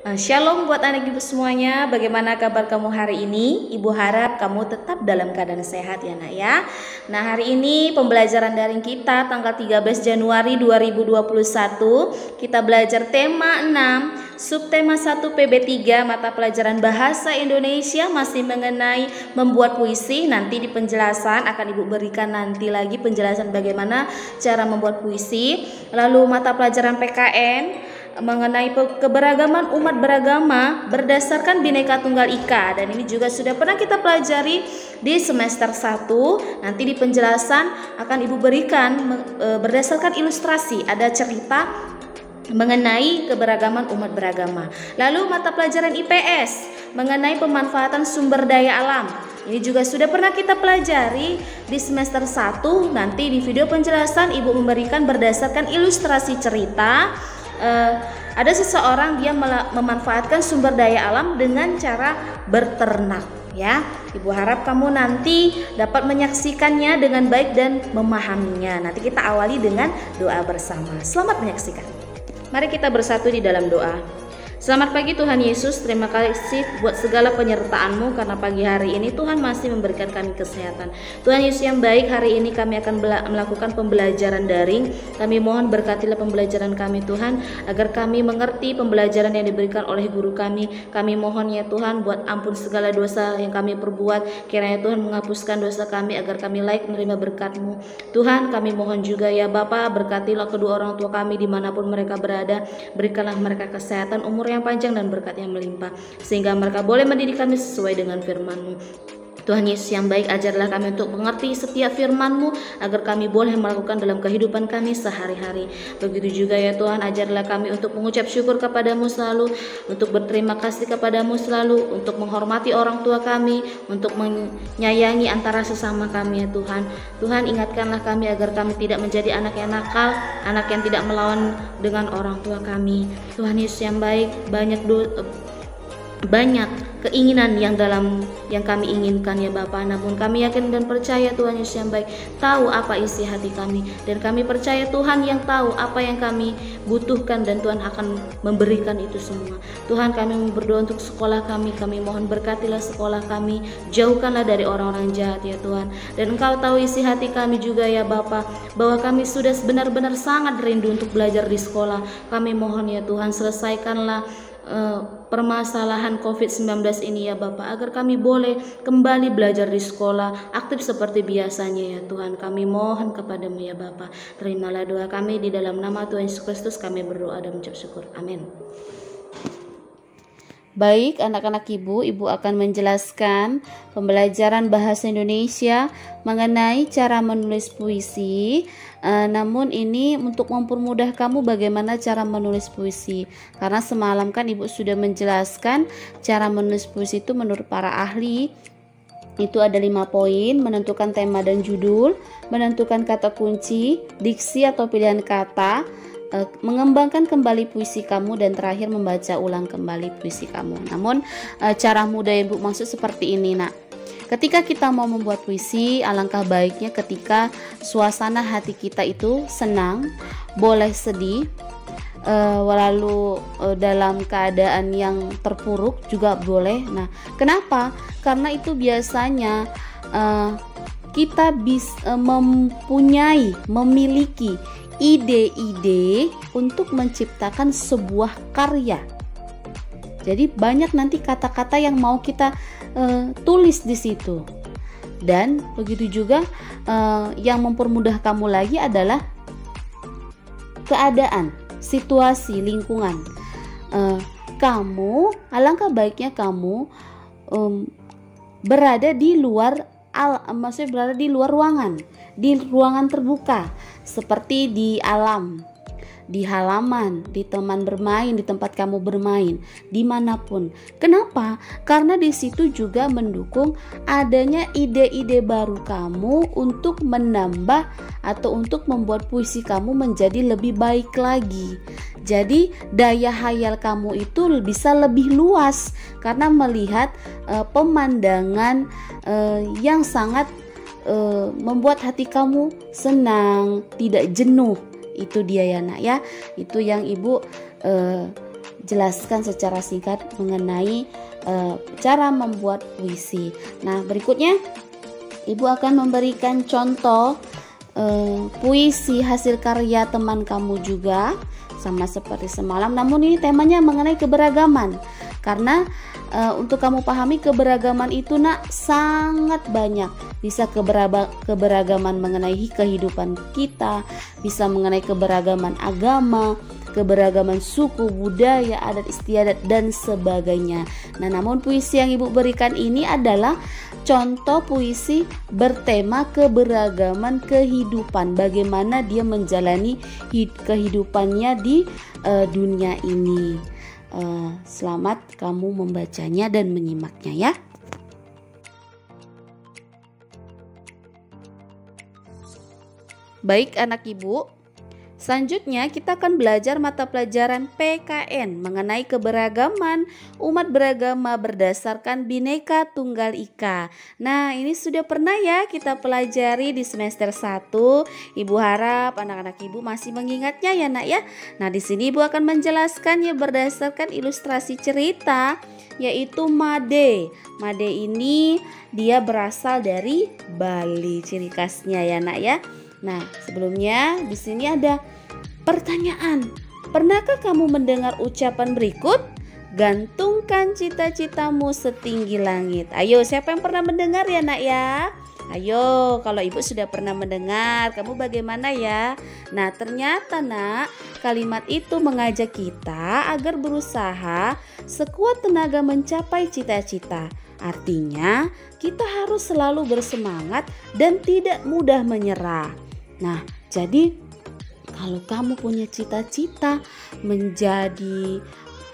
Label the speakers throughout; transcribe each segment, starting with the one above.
Speaker 1: Shalom buat anak ibu semuanya. Bagaimana kabar kamu hari ini? Ibu harap kamu tetap dalam keadaan sehat ya nak ya. Nah, hari ini pembelajaran daring kita tanggal 13 Januari 2021. Kita belajar tema 6, subtema 1 PB3 mata pelajaran bahasa Indonesia, masih mengenai membuat puisi. Nanti di penjelasan akan ibu berikan nanti lagi penjelasan bagaimana cara membuat puisi. Lalu mata pelajaran PKN mengenai keberagaman umat beragama berdasarkan Bhinneka Tunggal Ika, dan ini juga sudah pernah kita pelajari di semester 1. Nanti di penjelasan akan ibu berikan berdasarkan ilustrasi, ada cerita mengenai keberagaman umat beragama. Lalu mata pelajaran IPS mengenai pemanfaatan sumber daya alam. Ini juga sudah pernah kita pelajari di semester 1. Nanti di video penjelasan ibu memberikan berdasarkan ilustrasi cerita. Ada seseorang dia memanfaatkan sumber daya alam dengan cara berternak ya. Ibu harap kamu nanti dapat menyaksikannya dengan baik dan memahaminya. Nanti kita awali dengan doa bersama. Selamat menyaksikan. Mari kita bersatu di dalam doa. Selamat pagi Tuhan Yesus, terima kasih buat segala penyertaan-Mu karena pagi hari ini Tuhan masih memberikan kami kesehatan. Tuhan Yesus yang baik, hari ini kami akan melakukan pembelajaran daring. Kami mohon berkatilah pembelajaran kami Tuhan, agar kami mengerti pembelajaran yang diberikan oleh guru kami. Kami mohon ya Tuhan, buat ampun segala dosa yang kami perbuat. Kiranya Tuhan menghapuskan dosa kami agar kami layak menerima berkat-Mu. Tuhan, kami mohon juga ya Bapa, berkatilah kedua orang tua kami dimanapun mereka berada. Berikanlah mereka kesehatan, umur yang panjang dan berkat yang melimpah, sehingga mereka boleh mendidik kami sesuai dengan firman-Mu. Tuhan Yesus yang baik, ajarlah kami untuk mengerti setiap firman-Mu agar kami boleh melakukan dalam kehidupan kami sehari-hari. Begitu juga ya Tuhan, ajarlah kami untuk mengucap syukur kepadamu selalu, untuk berterima kasih kepadamu selalu, untuk menghormati orang tua kami, untuk menyayangi antara sesama kami ya Tuhan. Tuhan, ingatkanlah kami agar kami tidak menjadi anak yang nakal, anak yang tidak melawan dengan orang tua kami. Tuhan Yesus yang baik, banyak keinginan yang kami inginkan ya Bapa, namun kami yakin dan percaya Tuhan Yesus yang baik tahu apa isi hati kami, dan kami percaya Tuhan yang tahu apa yang kami butuhkan, dan Tuhan akan memberikan itu semua. Tuhan, kami berdoa untuk sekolah kami mohon berkatilah sekolah kami, jauhkanlah dari orang-orang jahat ya Tuhan, dan Engkau tahu isi hati kami juga ya Bapa, bahwa kami sudah benar-benar sangat rindu untuk belajar di sekolah. Kami mohon ya Tuhan, selesaikanlah permasalahan COVID-19 ini ya Bapak, agar kami boleh kembali belajar di sekolah aktif seperti biasanya ya Tuhan. Kami mohon kepadamu ya Bapak, terimalah doa kami di dalam nama Tuhan Yesus Kristus kami berdoa dan mengucap syukur, amin. Baik anak-anak ibu akan menjelaskan pembelajaran bahasa Indonesia mengenai cara menulis puisi. Namun ini untuk mempermudah kamu bagaimana cara menulis puisi, karena semalam kan ibu sudah menjelaskan cara menulis puisi itu menurut para ahli itu ada 5 poin: menentukan tema dan judul, menentukan kata kunci, diksi atau pilihan kata, mengembangkan kembali puisi kamu, dan terakhir membaca ulang kembali puisi kamu. Namun cara mudah yang ibu maksud seperti ini nak. Ketika kita mau membuat puisi, alangkah baiknya ketika suasana hati kita itu senang, boleh sedih, lalu dalam keadaan yang terpuruk juga boleh. Nah, kenapa? Karena itu biasanya kita bisa memiliki ide-ide untuk menciptakan sebuah karya. Jadi banyak nanti kata-kata yang mau kita tulis di situ. Dan begitu juga yang mempermudah kamu lagi adalah keadaan, situasi, lingkungan. Alangkah baiknya kamu berada di luar ruangan, di ruangan terbuka, seperti di alam, di halaman, di teman bermain, di tempat kamu bermain, dimanapun. Kenapa? Karena di situ juga mendukung adanya ide-ide baru kamu untuk menambah atau untuk membuat puisi kamu menjadi lebih baik lagi. Jadi daya hayal kamu itu bisa lebih luas karena melihat pemandangan yang sangat membuat hati kamu senang, tidak jenuh. Itu dia ya nak ya, itu yang ibu
Speaker 2: jelaskan secara singkat mengenai cara membuat puisi. Nah, berikutnya Ibu akan memberikan contoh puisi hasil karya teman kamu juga, sama seperti semalam, namun ini temanya mengenai keberagaman. Karena untuk kamu pahami keberagaman itu nak sangat banyak. Bisa keberagaman mengenai kehidupan kita, bisa mengenai keberagaman agama, keberagaman suku, budaya, adat istiadat dan sebagainya. Nah, namun puisi yang Ibu berikan ini adalah contoh puisi bertema keberagaman kehidupan, bagaimana dia menjalani kehidupannya di dunia ini. Selamat kamu membacanya dan menyimaknya ya. Baik anak Ibu, selanjutnya kita akan belajar mata pelajaran PKN mengenai keberagaman umat beragama berdasarkan Bhinneka Tunggal Ika. Nah, ini sudah pernah ya kita pelajari di semester 1. Ibu harap anak-anak Ibu masih mengingatnya ya nak ya. Nah, di sini Ibu akan menjelaskannya berdasarkan ilustrasi cerita, yaitu Made. Made ini dia berasal dari Bali, ciri khasnya ya nak ya. Nah, sebelumnya di sini ada pertanyaan. Pernahkah kamu mendengar ucapan berikut? Gantungkan cita-citamu setinggi langit. Ayo, siapa yang pernah mendengar ya nak ya? Ayo, kalau Ibu sudah pernah mendengar, kamu bagaimana ya? Nah, ternyata nak, kalimat itu mengajak kita agar berusaha sekuat tenaga mencapai cita-cita. Artinya, kita harus selalu bersemangat dan tidak mudah menyerah. Nah, jadi kalau kamu punya cita-cita menjadi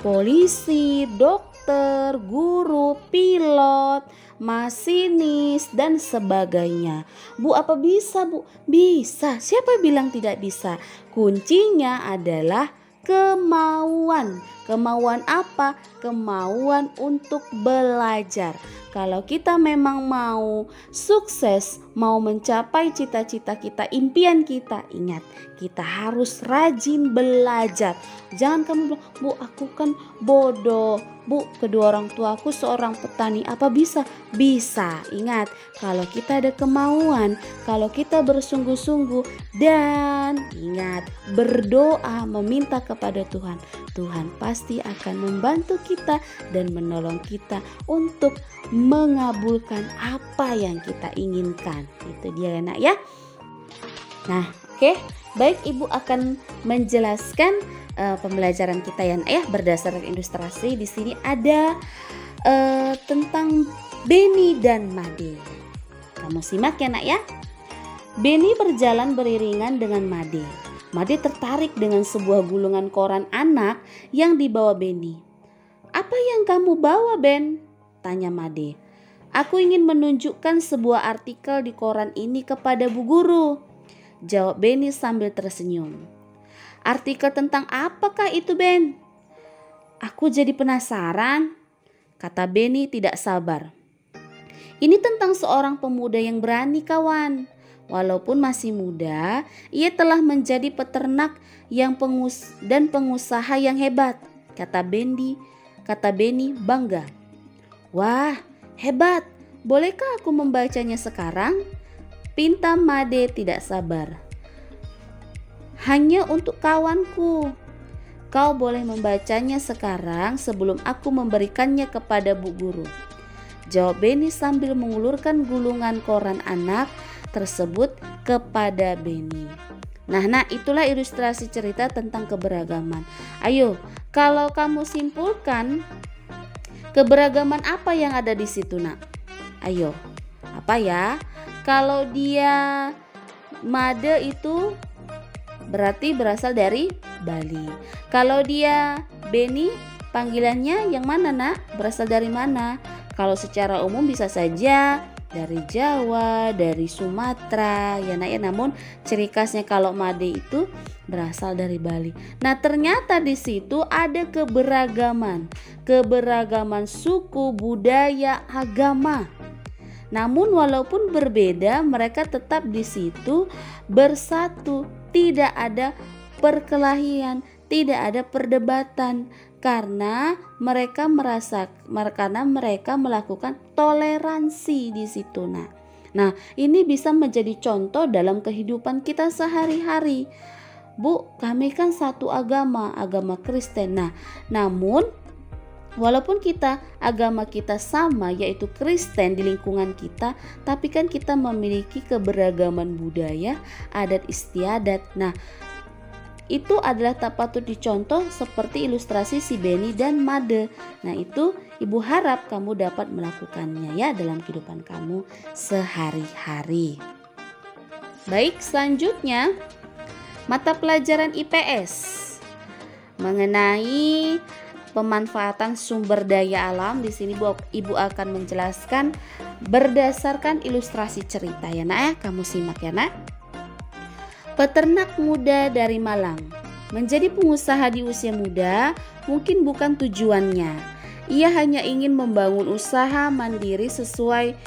Speaker 2: polisi, dokter, guru, pilot, masinis, dan sebagainya. Bu, apa bisa, Bu? Bisa. Siapa bilang tidak bisa? Kuncinya adalah kemauan. Kemauan apa? Kemauan untuk belajar. Kalau kita memang mau sukses, mau mencapai cita-cita kita, impian kita, ingat, kita harus rajin belajar. Jangan kamu bilang, Bu, aku kan bodoh. Bu, kedua orang tuaku seorang petani, apa bisa? Bisa. Ingat, kalau kita ada kemauan, kalau kita bersungguh-sungguh dan ingat, berdoa, meminta kepada Tuhan, Tuhan pasti akan membantu kita dan menolong kita untuk mengabulkan apa yang kita inginkan. Itu dia ya nak ya. Nah, oke. Baik, Ibu akan menjelaskan pembelajaran kita ya nak ya, berdasarkan ilustrasi. Di sini ada tentang Beni dan Made. Kamu simak ya nak ya. Beni berjalan beriringan dengan Made. Made tertarik dengan sebuah gulungan koran anak yang dibawa Beni. Apa yang kamu bawa, Ben? Tanya Made. Aku ingin menunjukkan sebuah artikel di koran ini kepada Bu Guru, jawab Beni sambil tersenyum. Artikel tentang apakah itu, Ben? Aku jadi penasaran, kata Beni tidak sabar. Ini tentang seorang pemuda yang berani, kawan. Walaupun masih muda, ia telah menjadi peternak yang pengusaha yang hebat, kata Beni bangga. Wah, hebat. Bolehkah aku membacanya sekarang? Pinta Made tidak sabar. Hanya untuk kawanku. Kau boleh membacanya sekarang sebelum aku memberikannya kepada Bu Guru, jawab Beni sambil mengulurkan gulungan koran anak tersebut kepada Beni. Nah, itulah ilustrasi cerita tentang keberagaman. Ayo, kalau kamu simpulkan, keberagaman apa yang ada di situ, nak? Ayo, apa ya? Kalau dia Made itu berarti berasal dari Bali. Kalau dia Beni, panggilannya yang mana, nak? Berasal dari mana? Kalau secara umum bisa saja dari Jawa, dari Sumatera, ya nak ya. Namun ciri khasnya kalau Made itu berasal dari Bali. Nah, ternyata di situ ada keberagaman suku, budaya, agama. Namun walaupun berbeda, mereka tetap di situ bersatu. Tidak ada perkelahian, tidak ada perdebatan, karena mereka melakukan toleransi di situ. Nah, ini bisa menjadi contoh dalam kehidupan kita sehari-hari. Bu, kami kan satu agama Kristen. Nah, namun walaupun agama kita sama, yaitu Kristen di lingkungan kita, tapi kan kita memiliki keberagaman budaya, adat istiadat. Nah, itu adalah tak patut dicontoh seperti ilustrasi si Beni dan Made. Nah, itu Ibu harap kamu dapat melakukannya ya dalam kehidupan kamu sehari-hari. Baik, selanjutnya mata pelajaran IPS mengenai pemanfaatan sumber daya alam. Di sini Ibu akan menjelaskan berdasarkan ilustrasi cerita ya Nak ya. Kamu simak ya Nak. Peternak muda dari Malang. Menjadi pengusaha di usia muda mungkin bukan tujuannya. Ia hanya ingin membangun usaha mandiri seusai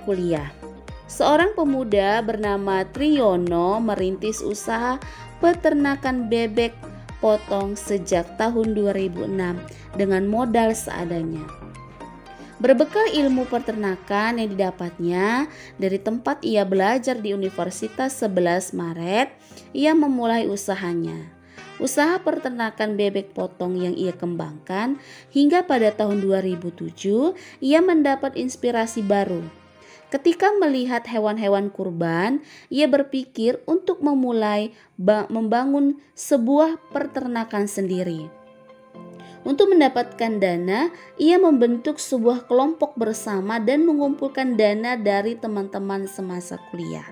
Speaker 2: kuliah. Seorang pemuda bernama Triyono merintis usaha peternakan bebek potong sejak tahun 2006 dengan modal seadanya. Berbekal ilmu peternakan yang didapatnya dari tempat ia belajar di Universitas 11 Maret, ia memulai usahanya. Usaha peternakan bebek potong yang ia kembangkan hingga pada tahun 2007, ia mendapat inspirasi baru. Ketika melihat hewan-hewan kurban, ia berpikir untuk membangun sebuah peternakan sendiri. Untuk mendapatkan dana, ia membentuk sebuah kelompok bersama dan mengumpulkan dana dari teman-teman semasa kuliah.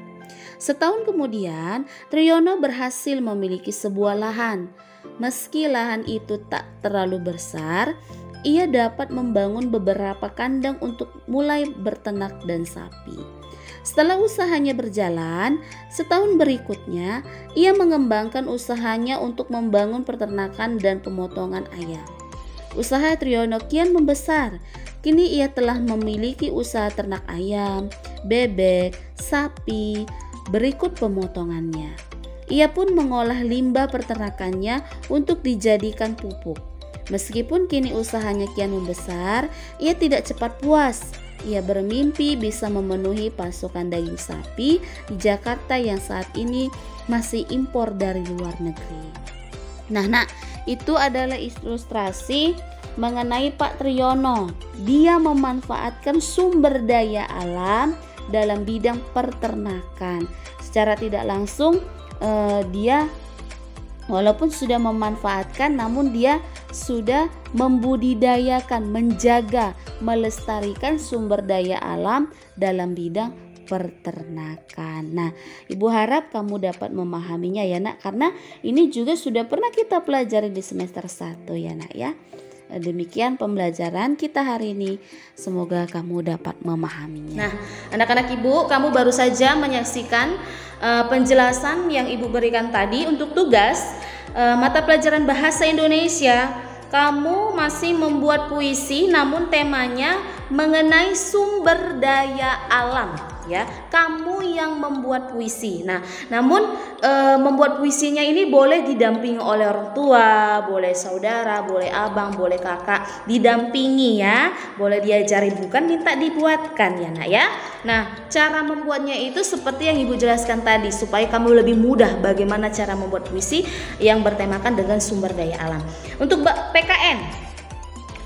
Speaker 2: Setahun kemudian, Triyono berhasil memiliki sebuah lahan. Meski lahan itu tak terlalu besar, ia dapat membangun beberapa kandang untuk mulai berternak dan sapi. Setelah usahanya berjalan, setahun berikutnya, ia mengembangkan usahanya untuk membangun peternakan dan pemotongan ayam. Usaha Triyono kian membesar. Kini ia telah memiliki usaha ternak ayam, bebek, sapi, berikut pemotongannya. Ia pun mengolah limbah peternakannya untuk dijadikan pupuk. Meskipun kini usahanya kian membesar, ia tidak cepat puas. Ia bermimpi bisa memenuhi pasokan daging sapi di Jakarta yang saat ini masih impor dari luar negeri. Nah, itu adalah ilustrasi mengenai Pak Triyono. Dia memanfaatkan sumber daya alam dalam bidang peternakan. Secara tidak langsung dia walaupun sudah memanfaatkan, namun dia sudah membudidayakan, menjaga, melestarikan sumber daya alam dalam bidang peternakan. Nah, Ibu harap kamu dapat memahaminya ya Nak, karena ini juga sudah pernah kita pelajari di semester 1 ya Nak ya. Demikian pembelajaran kita hari ini. Semoga kamu dapat memahaminya.
Speaker 1: Nah, anak-anak Ibu, kamu baru saja menyaksikan penjelasan yang Ibu berikan tadi untuk tugas mata pelajaran bahasa Indonesia. Kamu masih membuat puisi, namun temanya mengenai sumber daya alam. Ya, kamu yang membuat puisi. Nah, namun membuat puisinya ini boleh didampingi oleh orang tua, boleh saudara, boleh abang, boleh kakak, didampingi ya. Boleh diajari, bukan minta dibuatkan ya Nak ya. Nah, cara membuatnya itu seperti yang Ibu jelaskan tadi, supaya kamu lebih mudah bagaimana cara membuat puisi yang bertemakan dengan sumber daya alam. Untuk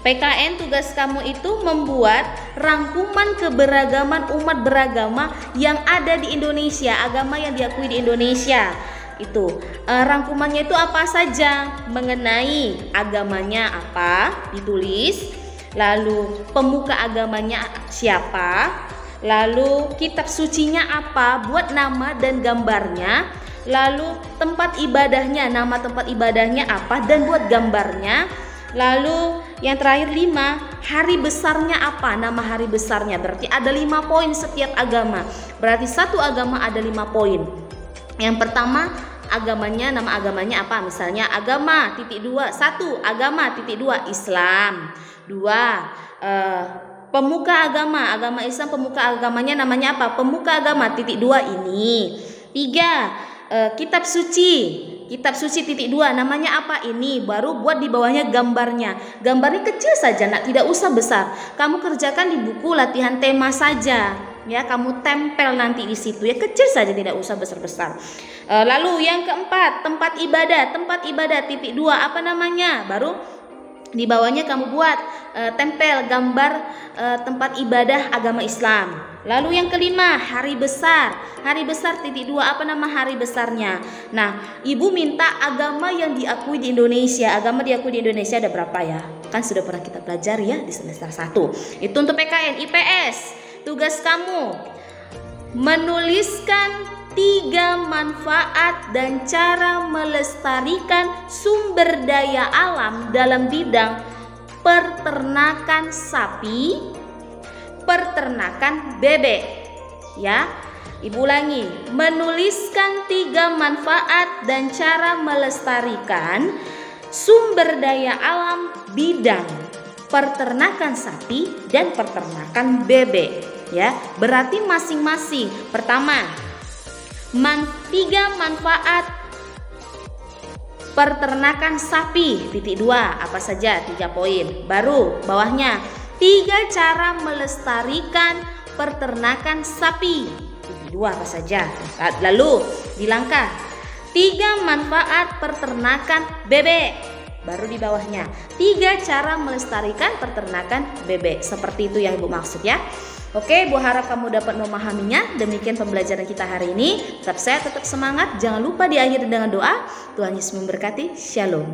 Speaker 1: PKN tugas kamu itu membuat rangkuman keberagaman umat beragama yang ada di Indonesia, agama yang diakui di Indonesia. Itu rangkumannya itu apa saja, mengenai agamanya apa ditulis, lalu pemuka agamanya siapa, lalu kitab sucinya apa, buat nama dan gambarnya, lalu tempat ibadahnya, nama tempat ibadahnya apa dan buat gambarnya. Lalu yang terakhir 5, hari besarnya apa, nama hari besarnya. Berarti ada 5 poin setiap agama. Berarti satu agama ada 5 poin. Yang pertama, agamanya, nama agamanya apa. Misalnya agama (2), 1 agama (2) Islam. 2 pemuka agama Islam, pemuka agamanya namanya apa, pemuka agama (2) ini. 3 kitab suci. kitab suci titik 2 namanya apa ini, baru buat di bawahnya gambarnya. Gambarnya kecil saja nak, tidak usah besar. Kamu kerjakan di buku latihan tema saja ya, kamu tempel nanti di situ ya, kecil saja, tidak usah besar-besar. Lalu yang keempat, tempat ibadah titik 2 apa namanya, baru di bawahnya kamu buat tempel gambar tempat ibadah agama Islam. Lalu yang kelima, hari besar titik 2 apa nama hari besarnya. Nah, ibu minta agama yang diakui di Indonesia. Agama diakui di Indonesia ada berapa ya, kan sudah pernah kita pelajari ya di semester 1. Itu untuk PKN. IPS, tugas kamu menuliskan 3 manfaat dan cara melestarikan sumber daya alam dalam bidang peternakan sapi, peternakan bebek. Ya, ibu ulangi, menuliskan 3 manfaat dan cara melestarikan sumber daya alam bidang peternakan sapi dan peternakan bebek. Ya, berarti masing-masing. Pertama, 3 manfaat peternakan sapi titik 2 apa saja, 3 poin. Baru bawahnya 3 cara melestarikan peternakan sapi titik 2 apa saja. Lalu di langkah 3 manfaat peternakan bebek, baru di bawahnya 3 cara melestarikan peternakan bebek. Seperti itu yang ibu maksud ya. Oke, ibu harap kamu dapat memahaminya. Demikian pembelajaran kita hari ini. Tetap sehat, tetap semangat. Jangan lupa diakhiri dengan doa. Tuhan Yesus memberkati. Shalom.